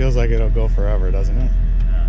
feels like it'll go forever, doesn't it? Yeah.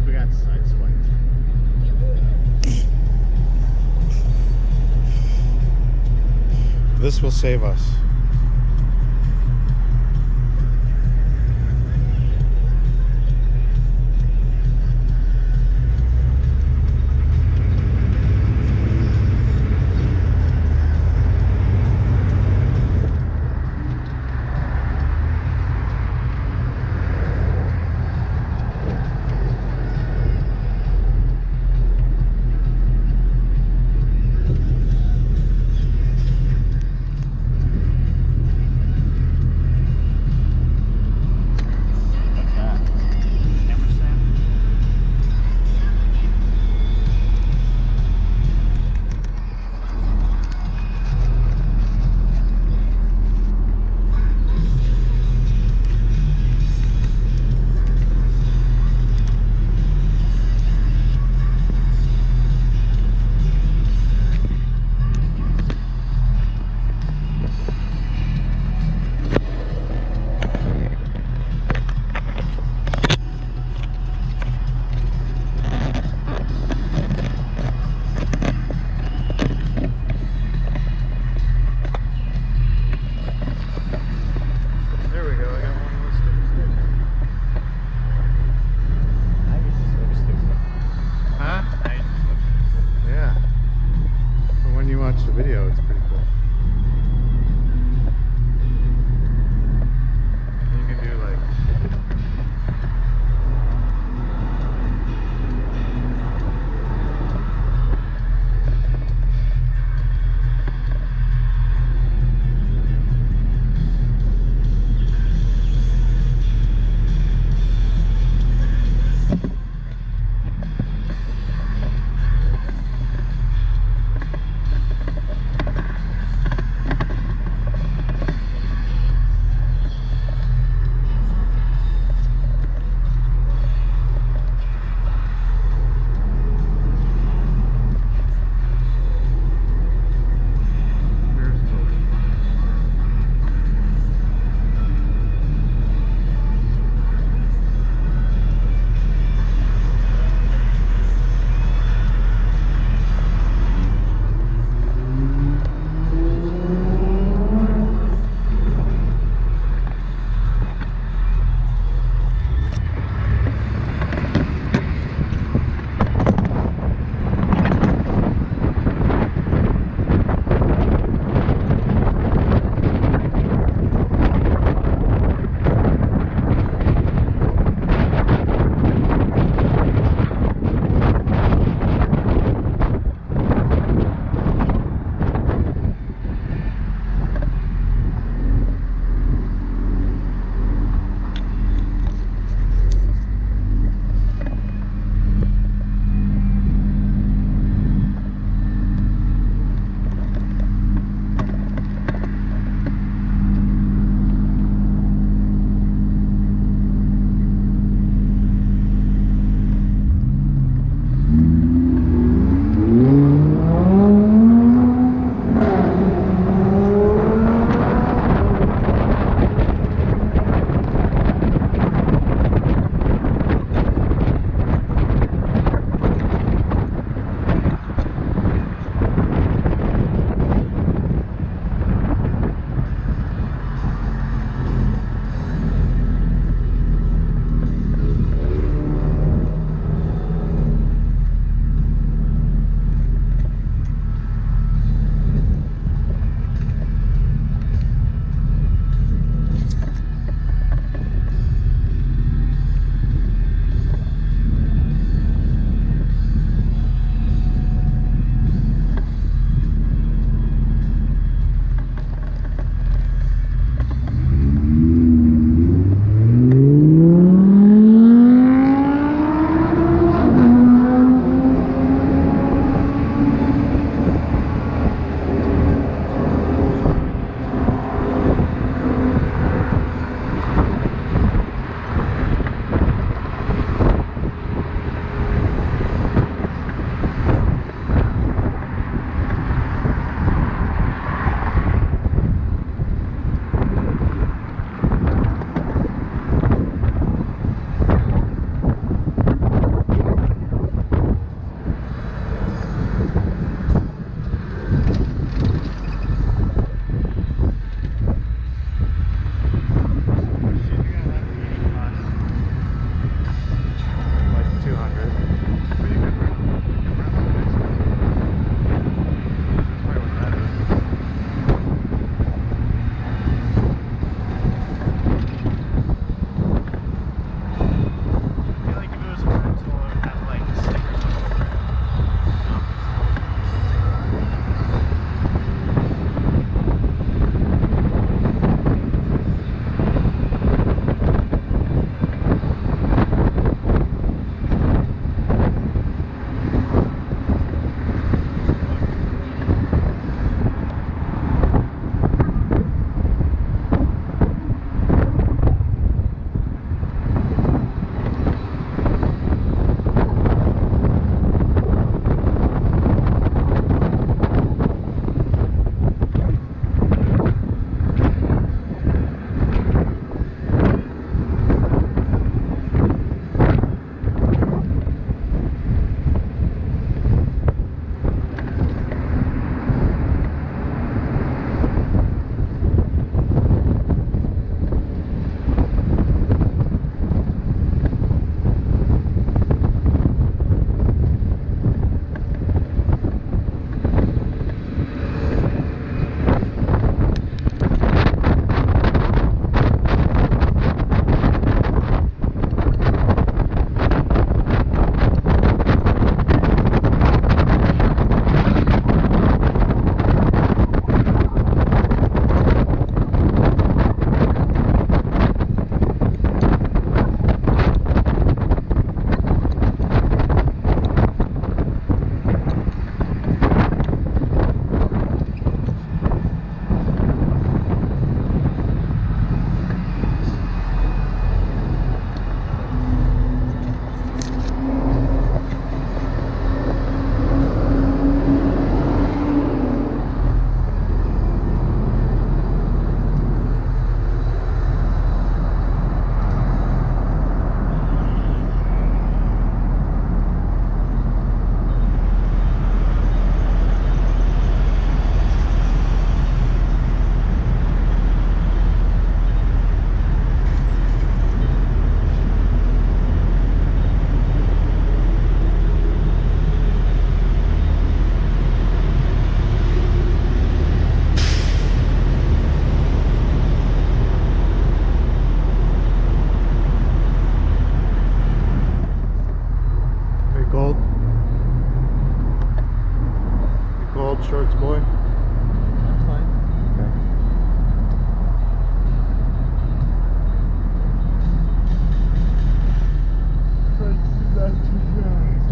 We got sideswiped. This will save us. What's that? Camera stand? There we go. I got one of those stickers. I just look stupid. Huh? I just look stupid. Yeah. But when you watch the video, it's pretty cool. You can do like. cold, shorts boy? That's fine. Okay. Not too fast.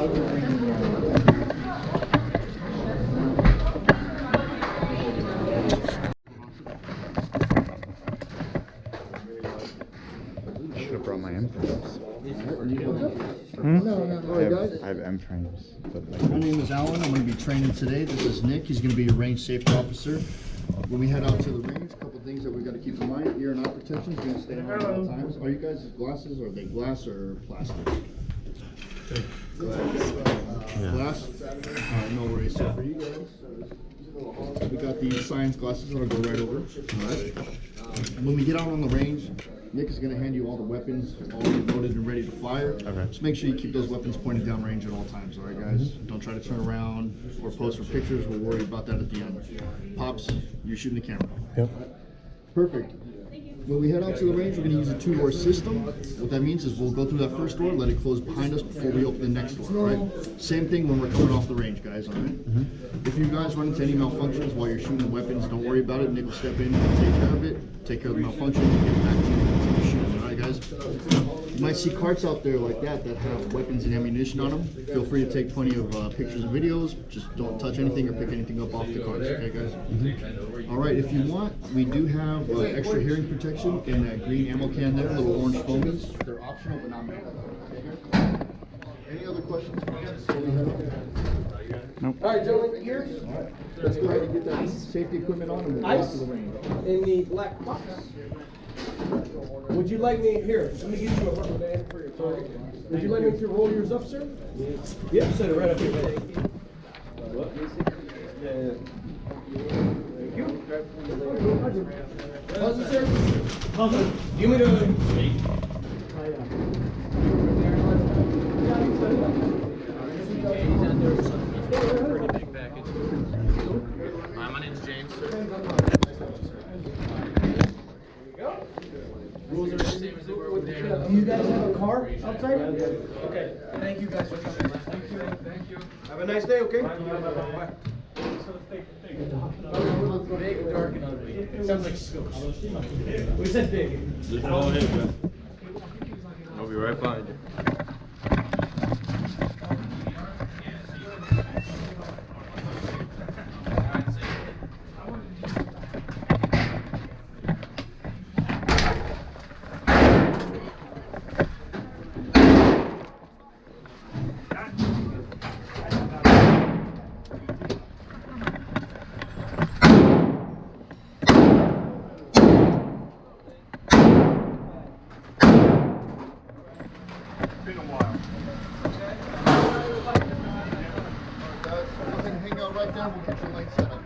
I should have brought my M frames. I have M frames, but like, My name is Alan. I'm going to be training today. This is Nick. He's going to be your range safety officer. When we head out to the range, a couple things that we got to keep in mind. Ear and eye protection is going to stay on at all times. Are you guys glasses? Are they glass or plastic? Glass? Alright, no worries. So for you guys, we got these science glasses that'll go right over. Alright. And when we get out on the range, Nick is going to hand you all the weapons, all loaded and ready to fire. Okay. Just make sure you keep those weapons pointed down range at all times, alright guys? Don't try to turn around or pose for pictures. We'll worry about that at the end. Pops, you're shooting the camera. Yep. Perfect. When we head out to the range, we're going to use a two-door system. What that means is we'll go through that first door, let it close behind us before we open the next door, all right? Same thing when we're coming off the range, guys, all right? If you guys run into any malfunctions while you're shooting the weapons, don't worry about it. Nick will step in and take care of it, take care of the malfunction, and get it back to you and continue shooting, all right, guys? You might see carts out there like that have weapons and ammunition on them. Feel free to take plenty of pictures and videos. Just don't touch anything or pick anything up off the carts, okay, guys? All right, if you want, we do have extra hearing protection in that green ammo can there, little orange foamies. They're optional, but not mandatory. Okay? Any other questions? Nope. All right, gentlemen, here All right, let's go ahead and get that safety equipment on and we'll go out ice to the range. in the black box. Would you like me here? Let me get you a rubber band for your target. Would you like me to roll yours up, sir? Yep, set it right up here. Thank you. How's it, sir? How's it? You want me to? Pretty big package. My name's James. Rules are the same as they were over there. Do you guys have a car outside? Okay. Thank you guys for coming. Thank you. Have a nice day, okay? Big, dark, and ugly. Sounds like scopes. We said big. I'll be right behind you. Hang out right there, we'll get your light set up.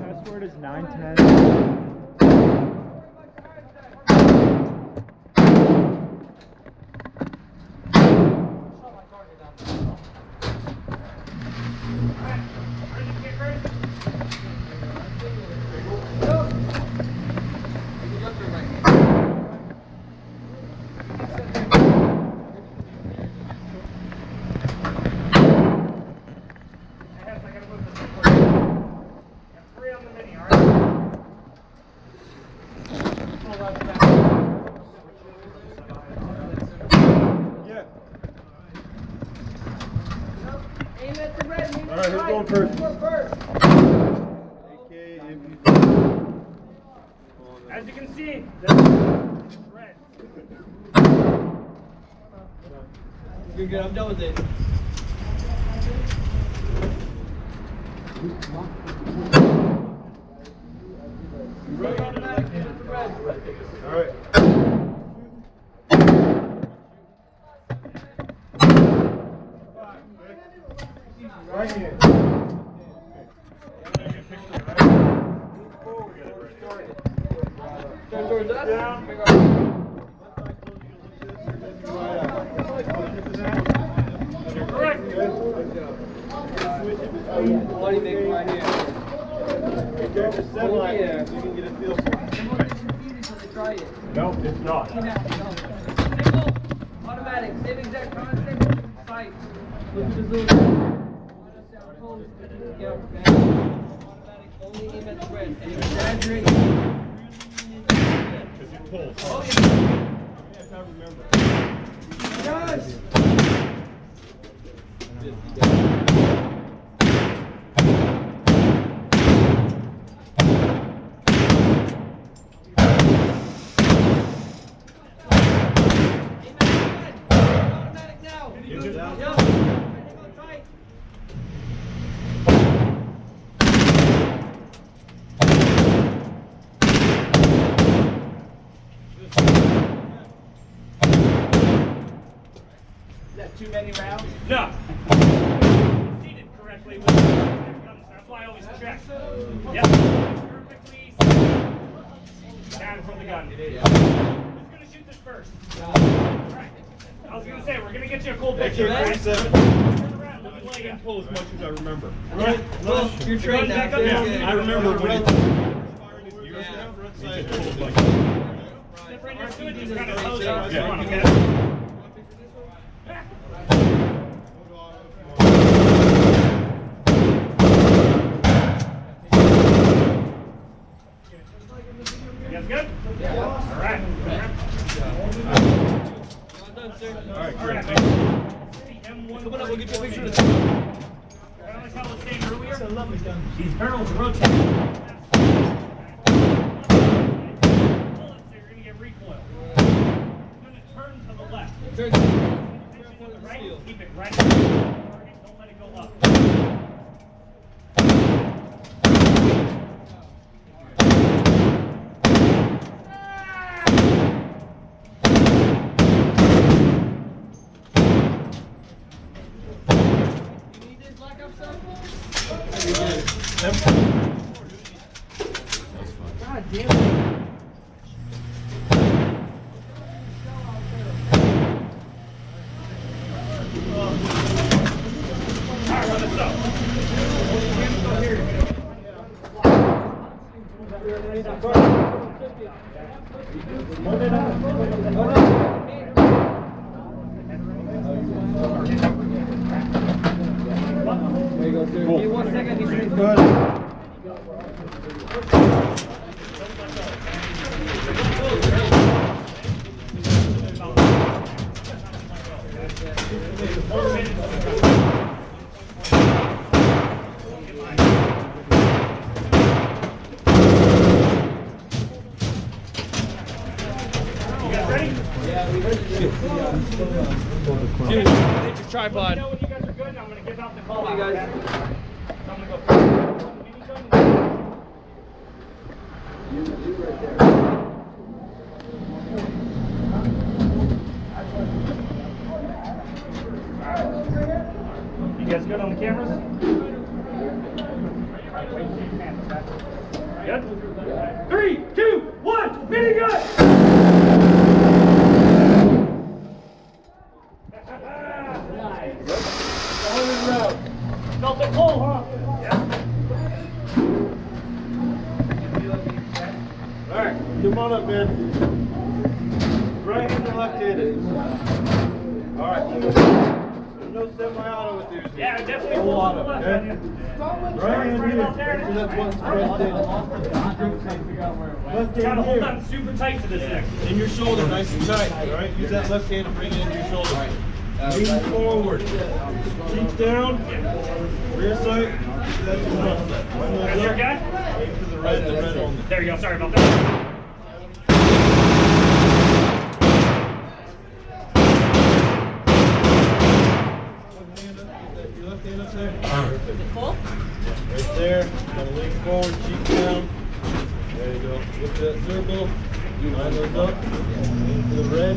Password is 910. Aim at the red. All right, who's going first? As you can see, that's red. You're good. I'm done with it. All right. Right here. Turn towards us. Correct. Bloody make right here. Just set line. Yeah. So you can get a feel for it. Try it. No, it's not. Single, automatic, same exact concept, sight. Look at the zoom. Yeah, okay. Automatic. Only aim at the red. And you exaggerate. Because it pulls. Oh, yeah. Yes, I remember. Guys! Automatic now. Yep. Hang on tight. Is that too many rounds? No. Seated correctly with the guns. That's why I always check. Yep. Perfectly down from the gun. Who's gonna shoot this first? Right. I was gonna say we're gonna get you a cool picture. Right? AK-47. Turn around. Let me lay Didn't you. pull as much as I remember. Right. Well, you're trained now. Back up now. I remember when it fired his years now. It just pulled like. Step right next to it. Just kind of hose up. Come on, okay? You guys good? Yeah. All right. Well done, sir. All right, All great. right. Come on up, we'll get you a picture of the Kind of like how I was saying earlier. It's a lovely gun. These barrels rotate. Bullets, they're gonna get recoil. It's gonna turn to the left. Turn. Tension to the right. Keep it right. Don't let it go up. You need this blackout stuff? God damn it. All right, run this up. There you go, sir. Give me 1 second. He's ready. You guys ready? Jimmy, hit your tripod. Know when you guys are good, and I'm gonna give out the call. Hey, guys. Okay? So I'm gonna go. Minigun. You guys good on the cameras? Good? 3, 2, 1, minigun! Felt it pull, huh? Yeah. All right, come on up, man. Right-handed, left-handed. All right. There's no semi-auto with these. Yeah, definitely Full pull on auto, the left okay? hand. Right hand Right here. about there. Make sure that's what's pressed in. Left Gotta hand hold here. on super tight to this thing. In your shoulder, nice and tight. All right, use that left hand to bring it into your shoulder. Lean forward. Cheek down. Rear sight. That's your left side. One leg That's your up. guy? Aim to the red only. There you go, sorry about that. Your left hand up there. Perfect. Right there. Gotta lean forward, cheek down. There you go. Look at that circle. Line those up. Aim for the red.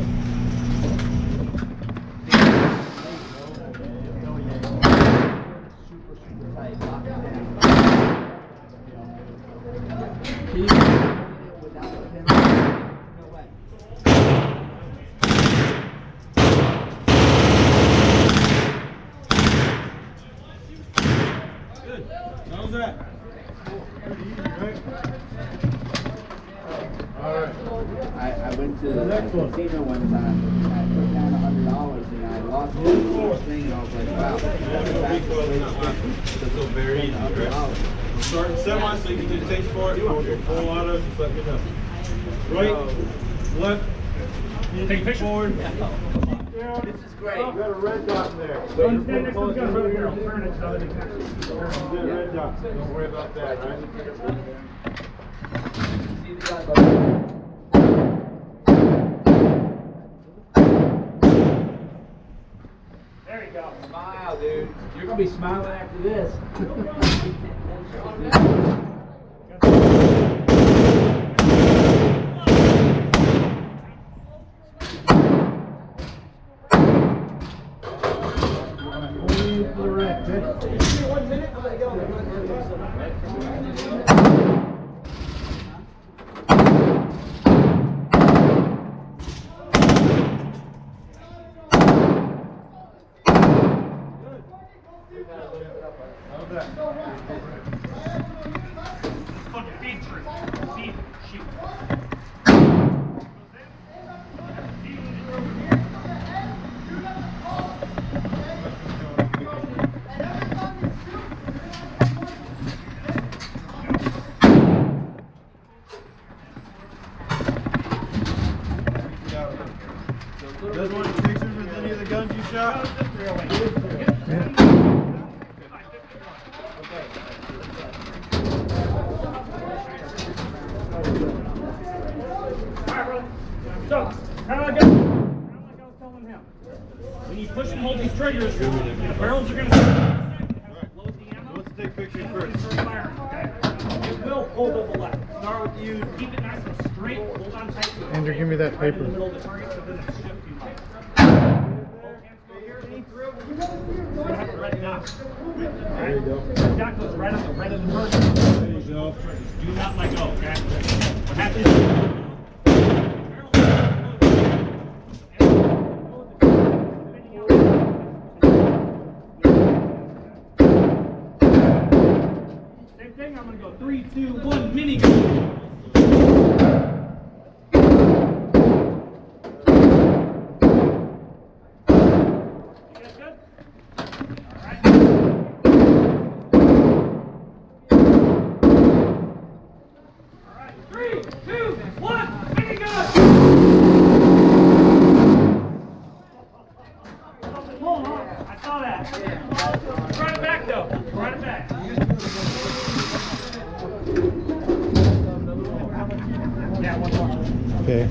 Good. How's that? I went to the next one. casino one time, and I put down $100 and I lost the whole thing, and I was like, wow. That's very easy, right? We're starting semi, so you can just take for it. Or go full auto, just let me know. Right, left, Take a picture. forward. This is great. You got a red dot in there. Go and stand next to the gun right here. I'll turn it so that it can. You red dot. Don't worry about that, right? See the gun. There you go. Smile, dude. You're gonna be smiling after this. Fucking feed tree. Feed. Shoot. You guys want any pictures with any of the guns you shot? Alright, bro. So, kind of like I was telling him. When you push and hold these triggers, the barrels are going to load the ammo. Let's take pictures and it's first. gonna start firing, okay? It will hold over the left. Start with you. Keep it nice and straight. Hold on tight to the Andrew, give me that right in paper. the middle of the target so it doesn't shift too much. Both hands go here. You're gonna have the red dot. There you go. Red dot goes right on the red of the target. There you go. Do not let go, okay? What happens? Same thing, I'm gonna go 3, 2, 1, mini gun. You guys good? Alright. Alright, 3, 2, 1, mini gun! Hold on, I saw that. Run it back though, run it back. Yeah, one more. Okay.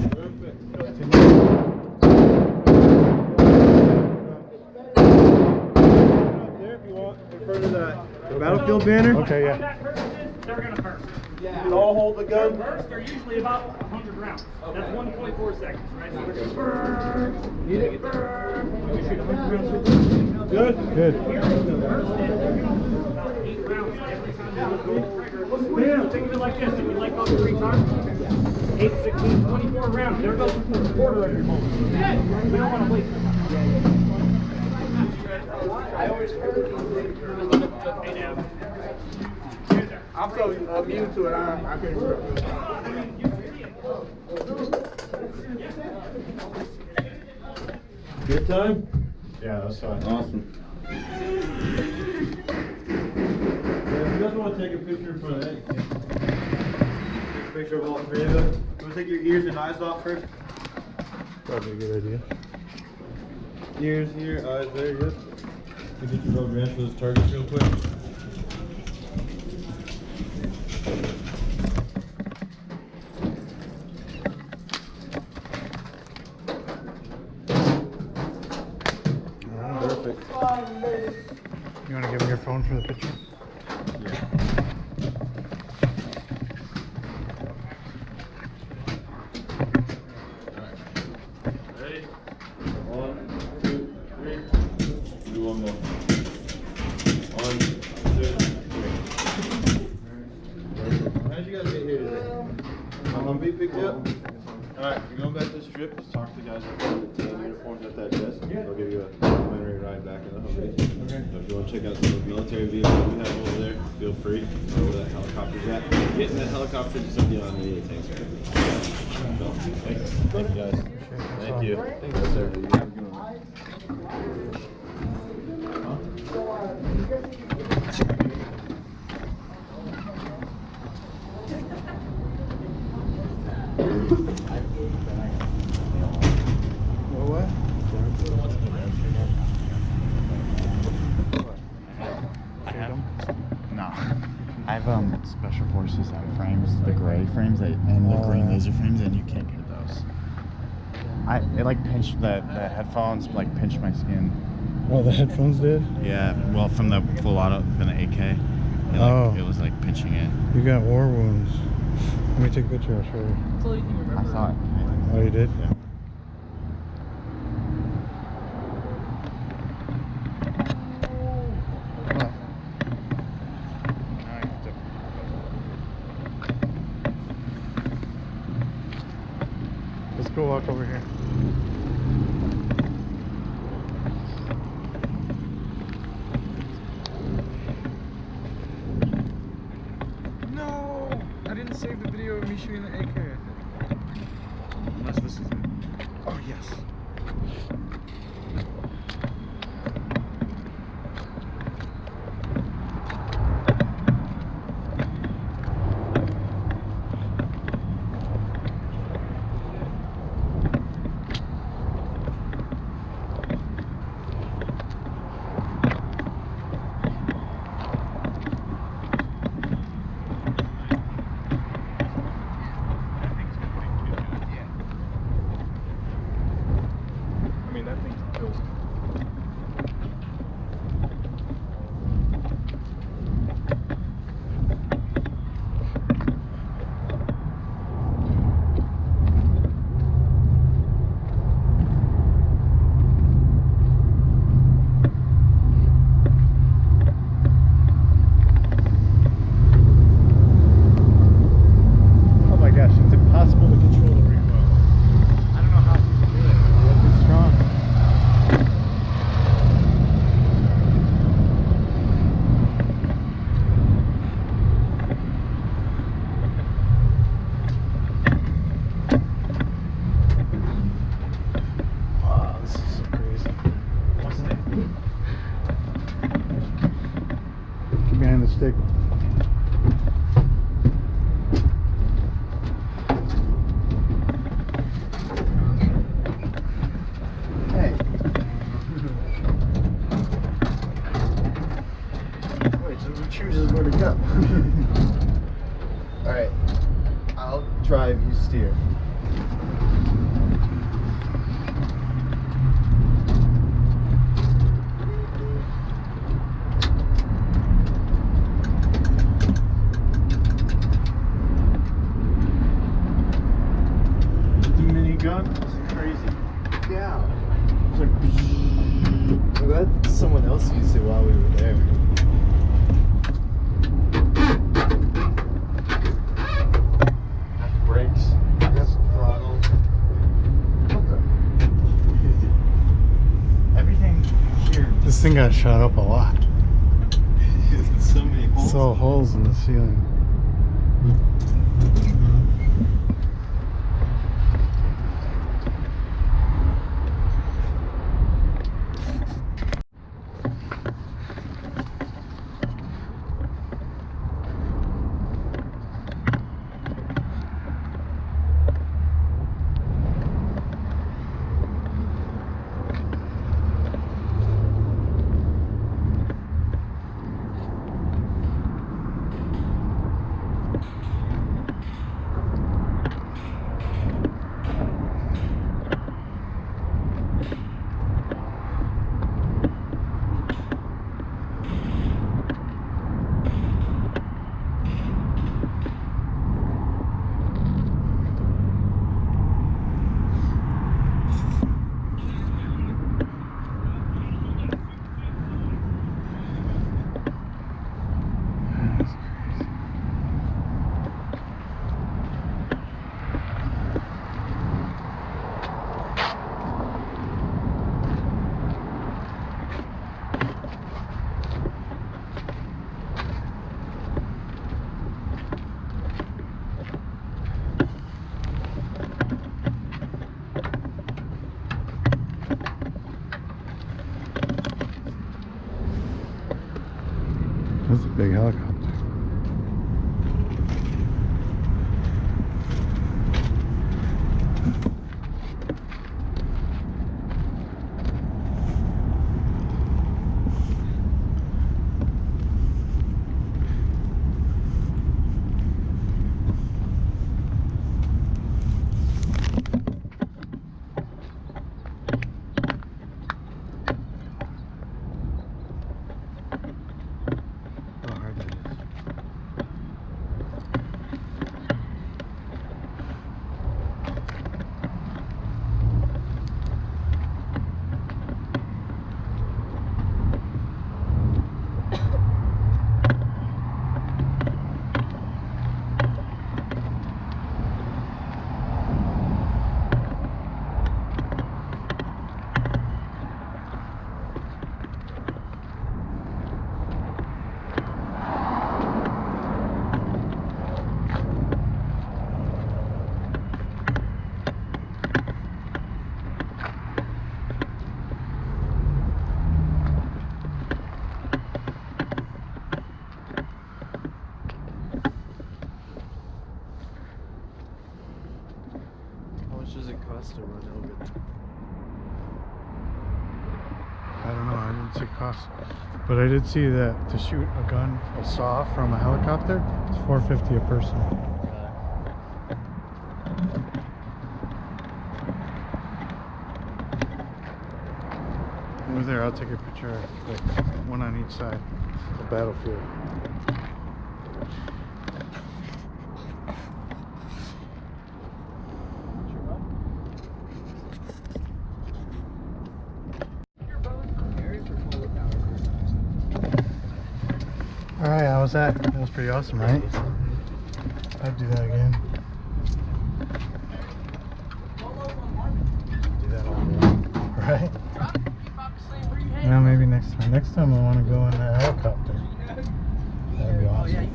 There if you want, in front of that battlefield banner. Okay, yeah. Combat purposes, they're gonna burst. You can all hold the gun. Burst are usually about 100 rounds. That's 1.4 seconds, right? So they're gonna burn. You get burn. You shoot 100 rounds. Good? Good. Here, the burst is they're gonna lose about 8 rounds every time you pull the trigger. Yeah, think of it like this. If you let go 3 times, 8, 16, 24 rounds. There goes a quarter of your bullet. We don't want to waste it. I always Hey, now. Here's there. I'm so immune to it. I can't. Good time? Yeah, that's fine. Awesome. Yeah, if you guys want to take a picture in front of that, take a picture of all 3 of them. You want to take your ears and eyes off first? Probably a good idea. Ears here, eyes there, good. Can you get your rubber band for those targets real quick? Perfect. You want to give me your phone for the picture? Ready? 1, 2, 3. Do one more. 1, 2, 3. How'd you guys get here today? I'm be picked up. Alright, you're going back to the strip. Just talk to the guys in the tan uniforms at that desk. They'll give you a complimentary ride back in the Humvee. Okay. So if you want to check out some of the military vehicles we have over there, feel free. Know where that helicopter's at. Get in that helicopter, just don't get on any of the tanks. So, thanks. Thank you guys. Thank you. Thanks, sir. You have a good one. horses have frames, the gray frames and the green laser frames, and you can't get those. It like pinched the headphones, like pinched my skin. Oh, the headphones did? Yeah, well, from the full auto, from the AK, it was like pinching it. You got war wounds. Let me take a picture, I'll show you. I saw it. Oh, you did? Yeah. Let's go walk over here. No! I didn't save the video of me shooting the AK. Unless this is it. Oh, yes. Oh my gosh, it's impossible to control the recoil. I don't know how people do it. It's strong. Wow, this is so crazy. Get behind the stick. Wait, so who chooses where to go? Alright, I'll drive, you steer. The minigun is crazy. Yeah. I'm glad someone else used it while we were there. That's brakes. That's throttle. Everything here. This thing got shot up a lot. So many holes. Saw holes in the ceiling. That's a big helicopter. How much does it cost to run over? I don't know, I didn't see cost. But I did see that to shoot a gun, a saw from a helicopter, it's $4.50 a person. Over there, I'll take a picture, like one on each side, the battlefield. Alright, how was that? That was pretty awesome, right? I'd do that again. Do that all day. Right? Well, maybe next time. Next time I want to go in a helicopter. That'd be awesome.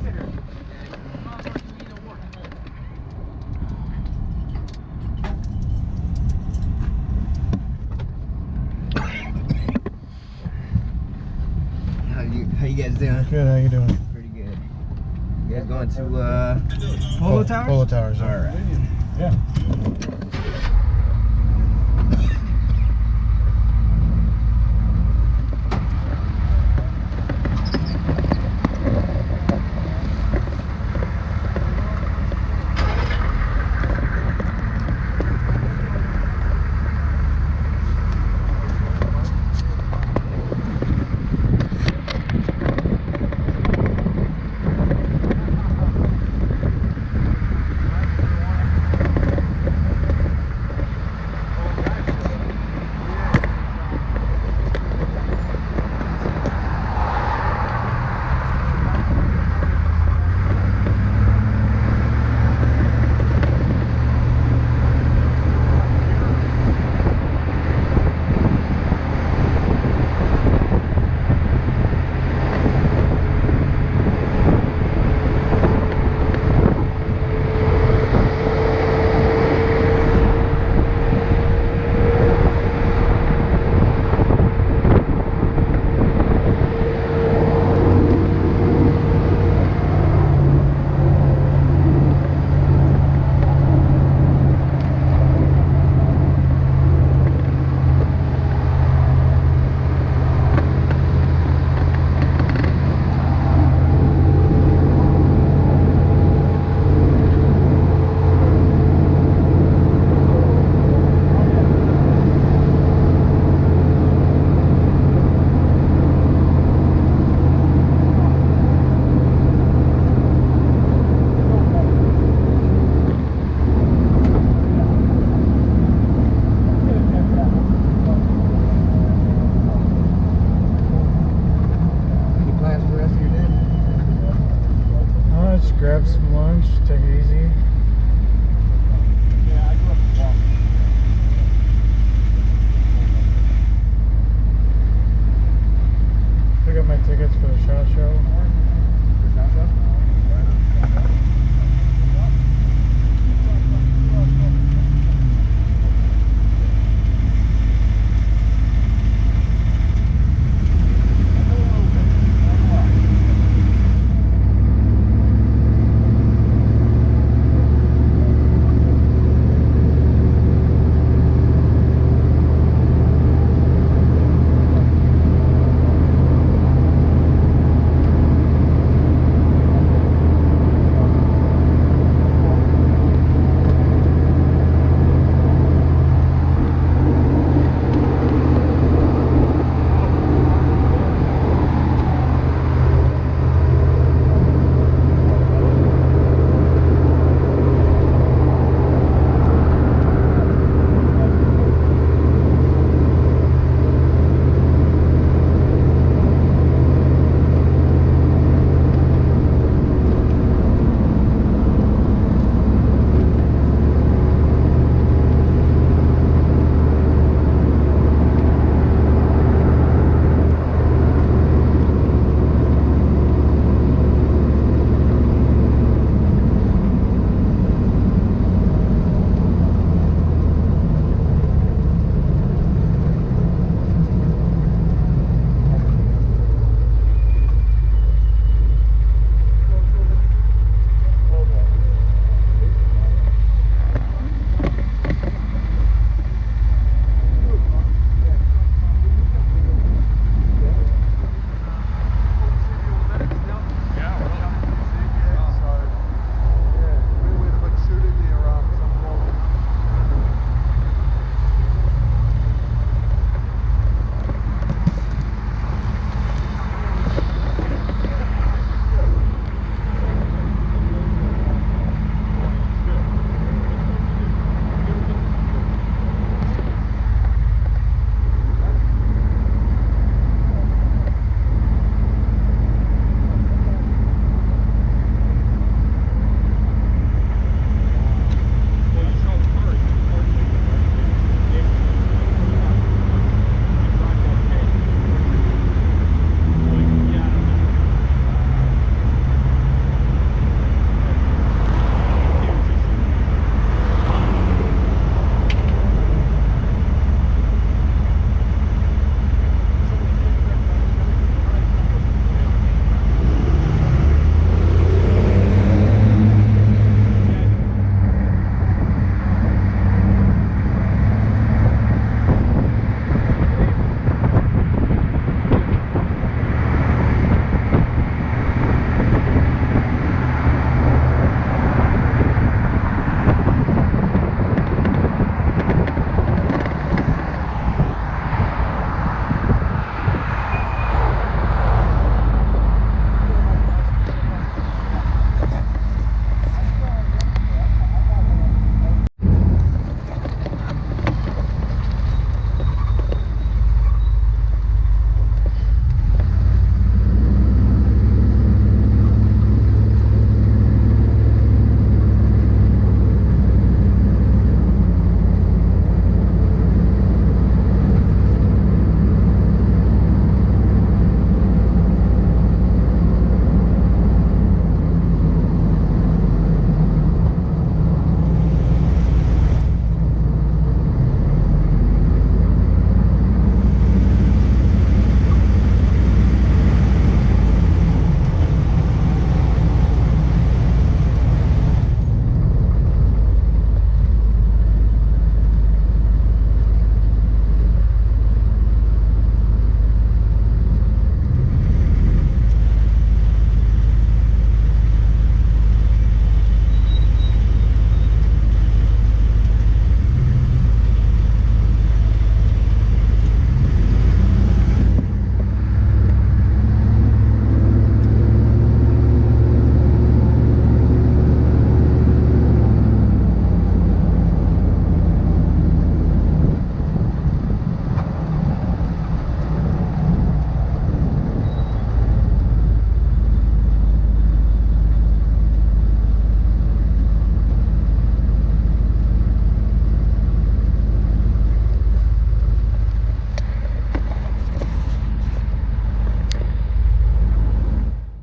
How you guys doing? Good, how you doing? Pretty good. You guys going to Polo Towers? Polo Towers. All right. Yeah.